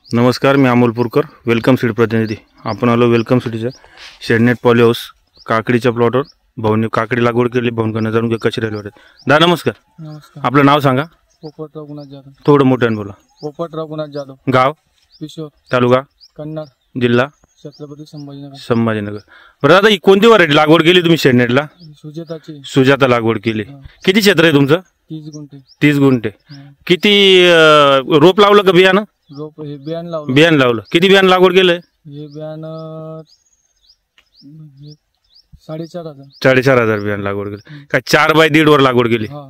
नमस्कार, मी Amol Purkar, welcome seed प्रतिनिधी. आपण आलो वेलकम सीडच्या शेडनेट पॉली हाऊस काकडीच्या प्लॉटवर. भाऊनी काकडी लागवड केली. भाऊंकडनं जाणून घ्या कशी राहिली वाटत. दा नमस्कार. नमस्कार. आपलं नाव सांगा. पोपट रघुनाथ जाधव. थोडं मोठ्यानं बोला. पोपट रघुनाथ जाधव. गाव किशोर, तालुका कन्नड, जिल्हा छत्रपती संभाजीनगर. संभाजीनगर. बरं, आता ही कोणती व्हरायटी लागवड केली तुम्ही शेडनेटला? सुजेताची. सुजाता लागवड केली. किती क्षेत्र आहे तुमचं? 30 गुंठे. 30 गुंठे. किती रोप लावलं का बियाणं? रोप हे बियाण लावलं. बियाण लावलं. किती बियाण लागवड केलंय? हे बियाण 4,500. 4,500 बियाण लागवड केली. काय 4x1.5 वर लागवड केली? हा.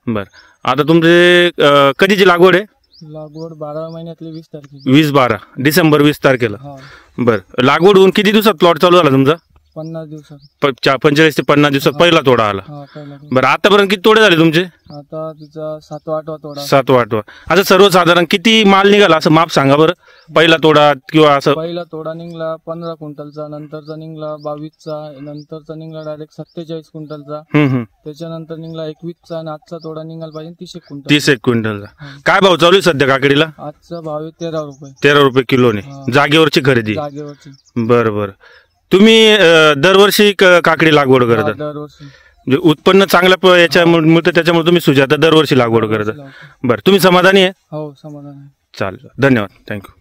बर, आता तुमचे कधीची लागवड आहे? लागवड 12 महिन्यातली 20 तारखेला. 20/12 डिसेंबर 20 तारखेला. हा. बर, लागवड होऊन किती दिवसात प्लॉट चालू झाला तुमचा? 50 दिवसात. 45 ते 50 दिवसात पहिला तोडा आला. हा, पहिला. बरं, आतापर्यंत किती तोडे झाले तुमचे? आता तिचा 7वा-8वा तोडा. 7वा-8वा. आता सर्वसाधारण किती माल निघाला असं माप सांगा बरं. पहिला तोडा किंवा असं. पहिला तोडा निघला 15 क्विंटलचा, नंतरचा निघला 22चा, नंतरचा निघला डायरेक्ट 47 क्विंटलचा, त्याच्यानंतर निघला 21चा, आणि आजचा तोडा निघाला पाहिजे 30 क्विंटल. 30 क्विंटलचा. काय भाव चालू आहे सध्या काकडीला? आजचा भाव आहे 13 रुपये. 13 रुपये किलोने. जागेवरची खरेदी? जागेवरची. बरं बरं. तुम्ही दरवर्षी काकडी लागवड करता? दरवर्षी. म्हणजे उत्पन्न चांगलं याच्यामुळे त्याच्यामुळे तुम्ही सुजाता दरवर्षी लागवड करता. बरं, तुम्ही समाधानी आहे? हो, समाधान आहे. चालेल, धन्यवाद, थँक्यू.